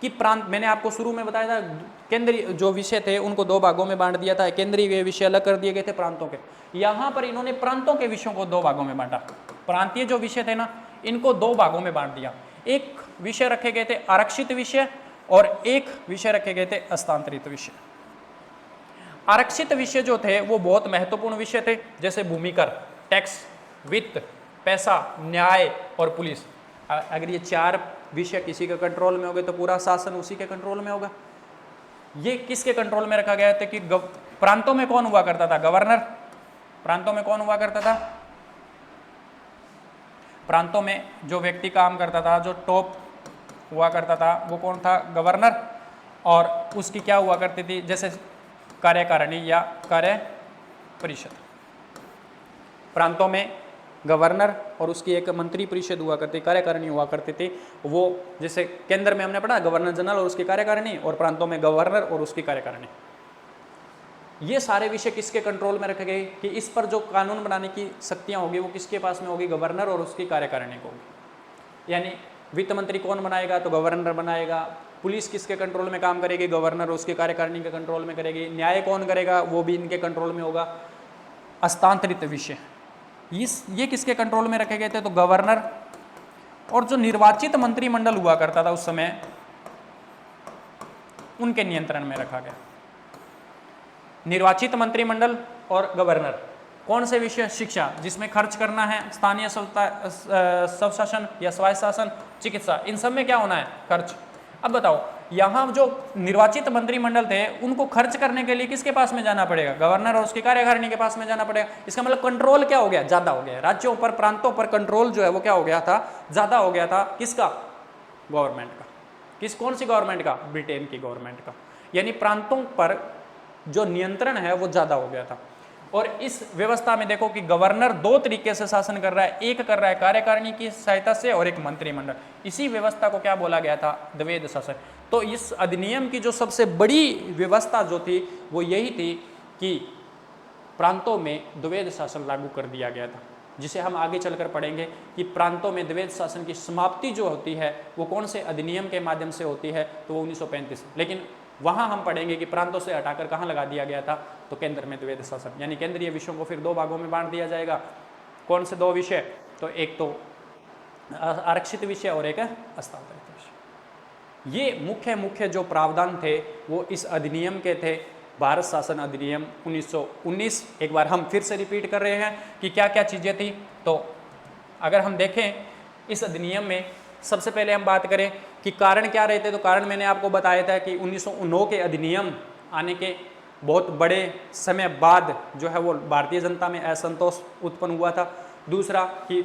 कि प्रांत, मैंने आपको शुरू में बताया था, केंद्रीय जो विषय थे उनको 2 भागों में बांट दिया था। केंद्रीय विषय अलग कर दिए गए थे प्रांतों के। यहाँ पर इन्होंने प्रांतों के विषयों को 2 भागों में बांटा। प्रांतीय जो विषय थे ना, इनको 2 भागों में बांट दिया। एक विषय रखे गए थे आरक्षित विषय और एक विषय रखे गए थे हस्तांतरित विषय। आरक्षित विषय जो थे वो बहुत महत्वपूर्ण विषय थे, जैसे भूमिकर, टैक्स, वित्त, पैसा, न्याय और पुलिस। अगर ये 4 विषय किसी के कंट्रोल में हो गए तो पूरा शासन उसी के कंट्रोल में होगा। ये किसके कंट्रोल में रखा गया था कि प्रांतों में कौन हुआ करता था? गवर्नर। प्रांतों में कौन हुआ करता था? प्रांतों में जो व्यक्ति काम करता था, जो टॉप हुआ करता था, वो कौन था? गवर्नर। और उसकी क्या हुआ करती थी? जैसे कार्यकारिणी या कार्य परिषद। प्रांतों में गवर्नर और उसकी एक मंत्री परिषद हुआ करती, कार्यकारिणी हुआ करती थी। वो जैसे केंद्र में हमने पढ़ा गवर्नर जनरल और उसकी कार्यकारिणी, और प्रांतों में गवर्नर और उसकी कार्यकारिणी। ये सारे विषय किसके कंट्रोल में रखे गए कि इस पर जो कानून बनाने की शक्तियां होगी वो किसके पास में होगी? गवर्नर और उसकी कार्यकारिणी को होगी। यानी वित्त मंत्री कौन बनाएगा? तो गवर्नर बनाएगा। पुलिस किसके कंट्रोल में काम करेगी? गवर्नर और उसकी कार्यकारिणी के कंट्रोल में करेगी। न्याय कौन करेगा? वो भी इनके कंट्रोल में होगा। हस्तांतरित विषय ये किसके कंट्रोल में रखे गए थे? तो गवर्नर। और जो निर्वाचित मंत्रिमंडल हुआ करता था उस समय, उनके नियंत्रण में रखा गया। निर्वाचित मंत्रिमंडल और गवर्नर। कौन से विषय? शिक्षा, जिसमें खर्च करना है, स्थानीय स्वशासन या स्वायत्त शासन, चिकित्सा, इन सब में क्या होना है? खर्च। अब बताओ, यहाँ जो निर्वाचित मंत्रिमंडल थे उनको खर्च करने के लिए किसके पास में जाना पड़ेगा? गवर्नर और उसकी कार्यकारिणी के पास में जाना पड़ेगा। इसका मतलब कंट्रोल क्या हो गया? ज्यादा हो गया। राज्यों पर, प्रांतों पर कंट्रोल जो है वो क्या हो गया था? ज्यादा हो गया था। किसका? गवर्नमेंट का। कौन सी गवर्नमेंट का? ब्रिटेन की गवर्नमेंट का। यानी प्रांतों पर जो नियंत्रण है वो ज्यादा हो गया था। और इस व्यवस्था में देखो कि गवर्नर 2 तरीके से शासन कर रहा है। एक कर रहा है कार्यकारिणी की सहायता से और एक मंत्रिमंडल। इसी व्यवस्था को क्या बोला गया था? द्वैध शासन। तो इस अधिनियम की जो सबसे बड़ी व्यवस्था जो थी वो यही थी कि प्रांतों में द्वैध शासन लागू कर दिया गया था, जिसे हम आगे चलकर पढ़ेंगे कि प्रांतों में द्वैध शासन की समाप्ति जो होती है वो कौन से अधिनियम के माध्यम से होती है? तो वो 1935। लेकिन वहाँ हम पढ़ेंगे कि प्रांतों से हटाकर कहाँ लगा दिया गया था? तो केंद्र में द्वैध शासन। यानी केंद्रीय विषयों को फिर 2 भागों में बांट दिया जाएगा। कौन से 2 विषय? तो एक तो आरक्षित विषय और एक हस्तांतरित विषय। ये मुख्य जो प्रावधान थे वो इस अधिनियम के थे, भारत शासन अधिनियम 1919। एक बार हम फिर से रिपीट कर रहे हैं कि क्या क्या चीज़ें थी। तो अगर हम देखें इस अधिनियम में, सबसे पहले हम बात करें कि कारण क्या रहे थे, तो कारण मैंने आपको बताया था कि 1909 के अधिनियम आने के बहुत बड़े समय बाद जो है वो भारतीय जनता में असंतोष उत्पन्न हुआ था। दूसरा कि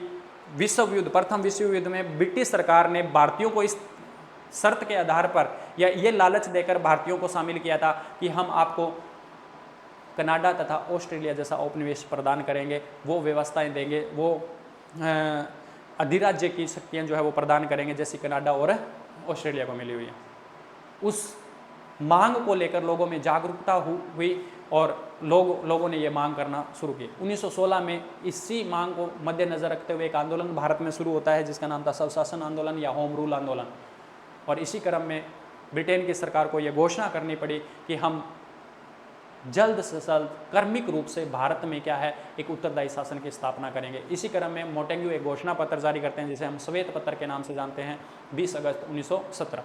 विश्व युद्ध, प्रथम विश्व युद्ध में ब्रिटिश सरकार ने भारतीयों को इस शर्त के आधार पर या ये लालच देकर भारतीयों को शामिल किया था कि हम आपको कनाडा तथा ऑस्ट्रेलिया जैसा औपनिवेश प्रदान करेंगे, वो व्यवस्थाएं देंगे, वो अधिराज्य की शक्तियां जो है वो प्रदान करेंगे जैसी कनाडा और ऑस्ट्रेलिया को मिली हुई है। उस मांग को लेकर लोगों में जागरूकता हुई और लोगों ने ये मांग करना शुरू की। 1916 में इसी मांग को मद्देनजर रखते हुए एक आंदोलन भारत में शुरू होता है जिसका नाम था स्वशासन आंदोलन या होम रूल आंदोलन। और इसी क्रम में ब्रिटेन की सरकार को यह घोषणा करनी पड़ी कि हम जल्द से जल्द कर्मिक रूप से भारत में क्या है एक उत्तरदायी शासन की स्थापना करेंगे। इसी क्रम में मोंटेग्यू एक घोषणा पत्र जारी करते हैं जिसे हम श्वेत पत्र के नाम से जानते हैं, 20 अगस्त 1917।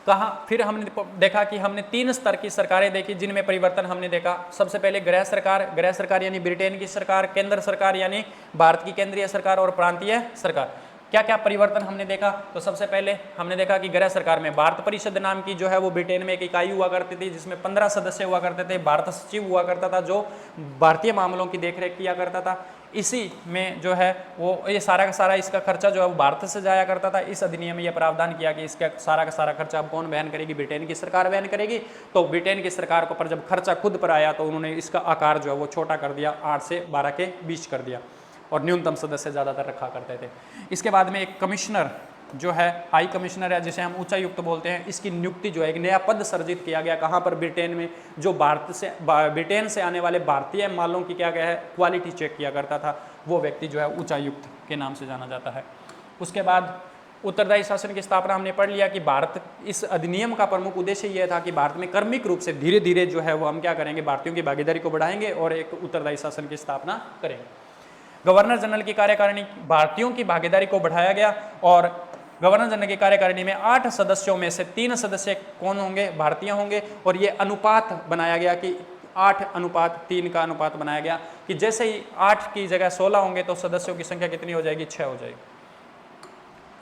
कहा फिर हमने देखा कि हमने 3 स्तर की सरकारें देखी जिनमें परिवर्तन हमने देखा। सबसे पहले गृह सरकार यानी ब्रिटेन की सरकार, केंद्र सरकार यानी भारत की केंद्रीय सरकार और प्रांतीय सरकार। क्या क्या परिवर्तन हमने देखा? तो सबसे पहले हमने देखा कि गृह सरकार में भारत परिषद नाम की जो है वो ब्रिटेन में एक इकाई हुआ करती थी जिसमें 15 सदस्य हुआ करते थे। भारत सचिव हुआ करता था जो भारतीय मामलों की देखरेख किया करता था। इसी में जो है वो ये सारा का सारा इसका खर्चा जो है वो भारत से जाया करता था। इस अधिनियम में यह प्रावधान किया कि इसका सारा का सारा खर्चा अब कौन वहन करेगी? ब्रिटेन की सरकार वहन करेगी। तो ब्रिटेन की सरकार को पर जब खर्चा खुद पर आया तो उन्होंने इसका आकार जो है वो छोटा कर दिया, 8 से 12 के बीच कर दिया और न्यूनतम सदस्य ज़्यादातर रखा करते थे। इसके बाद में एक कमिश्नर जो है हाई कमिश्नर है जिसे हम उच्चायुक्त बोलते हैं, इसकी नियुक्ति जो है एक नया पद सर्जित किया गया। कहाँ पर? ब्रिटेन में। जो ब्रिटेन से आने वाले भारतीय मालों की क्या गया है क्वालिटी चेक किया करता था, वो व्यक्ति जो है उच्चायुक्त के नाम से जाना जाता है। उसके बाद उत्तरदायी शासन की स्थापना हमने पढ़ लिया कि भारत इस अधिनियम का प्रमुख उद्देश्य यह था कि भारत में कर्मिक रूप से धीरे धीरे जो है वो हम क्या करेंगे, भारतीयों की भागीदारी को बढ़ाएंगे और एक उत्तरदायी शासन की स्थापना करेंगे। गवर्नर जनरल की कार्यकारिणी, भारतीयों की भागीदारी को बढ़ाया गया और गवर्नर जनरल की कार्यकारिणी में 8 सदस्यों में से 3 सदस्य कौन होंगे? भारतीय होंगे। और ये अनुपात बनाया गया कि 8:3 का अनुपात बनाया गया कि जैसे ही 8 की जगह 16 होंगे तो सदस्यों की संख्या कितनी हो जाएगी? 6 हो जाएगी।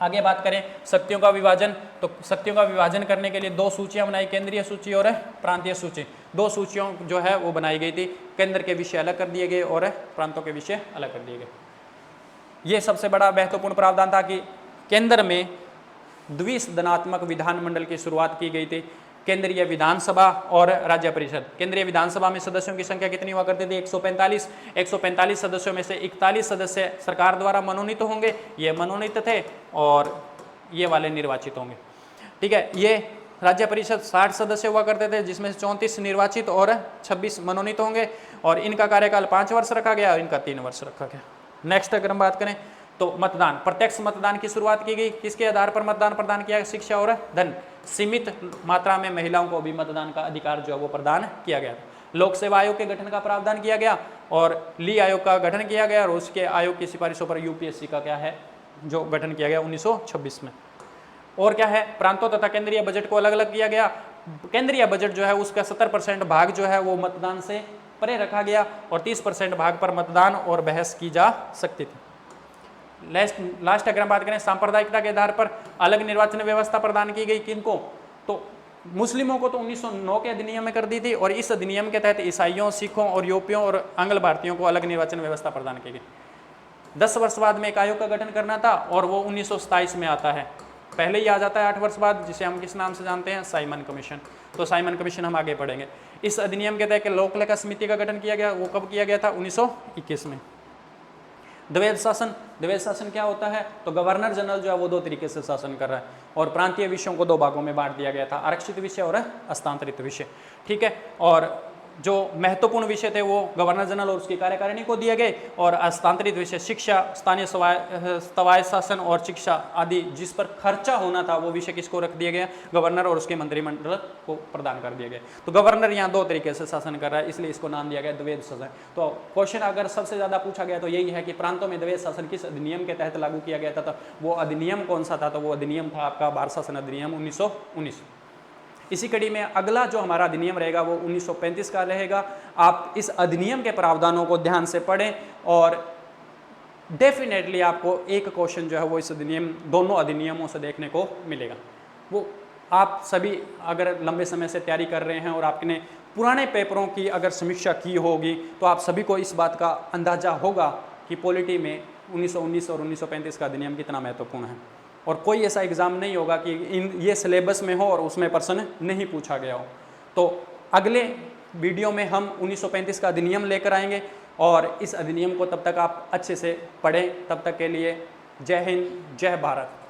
आगे बात करें शक्तियों का विभाजन, तो शक्तियों का विभाजन करने के लिए 2 सूचियां बनाई, केंद्रीय सूची और प्रांतीय सूची। 2 सूचियों जो है वो बनाई गई थी, केंद्र के विषय अलग कर दिए गए और प्रांतों के विषय अलग कर दिए गए। ये सबसे बड़ा महत्वपूर्ण प्रावधान था कि केंद्र में द्विसदनात्मक विधानमंडल की शुरुआत की गई थी, केंद्रीय विधानसभा और राज्य परिषद। केंद्रीय विधानसभा में सदस्यों की संख्या कितनी हुआ करती थी? 145। 145 सदस्यों में से 41 सदस्य सरकार द्वारा मनोनीत होंगे, ये मनोनीत थे, और ये वाले निर्वाचित होंगे। ठीक है। ये राज्य परिषद 60 सदस्य हुआ करते थे जिसमें से 34 निर्वाचित और 26 मनोनीत होंगे और इनका कार्यकाल 5 वर्ष रखा गया और इनका 3 वर्ष रखा गया। नेक्स्ट अगर हम बात करें तो मतदान, प्रत्यक्ष मतदान की शुरुआत की गई। किसके आधार पर मतदान प्रदान किया? शिक्षा और धन। सीमित मात्रा में महिलाओं को भी मतदान का अधिकार जो है वो प्रदान किया गया। लोक सेवा आयोग के गठन का प्रावधान किया गया और ली आयोग का गठन किया गया और उसके आयोग की सिफारिशों पर यूपीएससी का क्या है जो गठन किया गया 1926 में। और क्या है? प्रांतों तथा केंद्रीय बजट को अलग अलग किया गया। केंद्रीय बजट जो है उसका 70% भाग जो है वो मतदान से परे रखा गया और 30% भाग पर मतदान और बहस की जा सकती थी। लास्ट अगर हम बात करें सांप्रदायिकता के आधार पर अलग निर्वाचन व्यवस्था प्रदान की गई। किनको? तो मुस्लिमों को तो 1909 के अधिनियम में कर दी थी और इस अधिनियम के तहत ईसाइयों, सिखों और यूरोपियों और आंग्ल भारतीयों को अलग निर्वाचन व्यवस्था प्रदान की गई। 10 वर्ष बाद में एक आयोग का गठन करना था और वो 1927 में आता है। पहले ही आ जाता है 8 वर्ष बाद, जिसे हम किस नाम से जानते हैं? Simon commission. तो साइमन कमीशन हम आगे पढ़ेंगे। इस अधिनियम के तहत लोक लेखा समिति का गठन किया गया। वो कब किया गया था? 1921 में। द्वैध शासन, द्वैध शासन क्या होता है? तो गवर्नर जनरल जो है वो 2 तरीके से शासन कर रहा है और प्रांतीय विषयों को 2 भागों में बांट दिया गया था, आरक्षित विषय और हस्तांतरित विषय। ठीक है। और जो महत्वपूर्ण विषय थे वो गवर्नर जनरल और उसकी कार्यकारिणी को दिए गए और हस्तांतरित विषय शिक्षा, स्थानीय स्वायत्त शासन और शिक्षा आदि जिस पर खर्चा होना था वो विषय किसको रख दिया गया? गवर्नर और उसके मंत्रिमंडल को प्रदान कर दिए गए। तो गवर्नर यहाँ 2 तरीके से शासन कर रहा है, इसलिए इसको नाम दिया गया द्वैध शासन। तो क्वेश्चन अगर सबसे ज्यादा पूछा गया तो यही है कि प्रांतों में द्वैध शासन किस अधिनियम के तहत लागू किया गया था? तो वो अधिनियम कौन सा था? तो वो अधिनियम था आपका भारत शासन अधिनियम 1919। इसी कड़ी में अगला जो हमारा अधिनियम रहेगा वो 1935 का रहेगा। आप इस अधिनियम के प्रावधानों को ध्यान से पढ़ें और डेफिनेटली आपको एक क्वेश्चन जो है वो इस अधिनियम, दोनों अधिनियमों से देखने को मिलेगा। वो आप सभी अगर लंबे समय से तैयारी कर रहे हैं और आपने पुराने पेपरों की अगर समीक्षा की होगी तो आप सभी को इस बात का अंदाज़ा होगा कि पॉलिटी में 1919 और 1935 का अधिनियम कितना महत्वपूर्ण है। और कोई ऐसा एग्ज़ाम नहीं होगा कि ये सिलेबस में हो और उसमें प्रश्न नहीं पूछा गया हो। तो अगले वीडियो में हम 1935 का अधिनियम लेकर आएंगे और इस अधिनियम को तब तक आप अच्छे से पढ़ें। तब तक के लिए जय हिंद, जय भारत।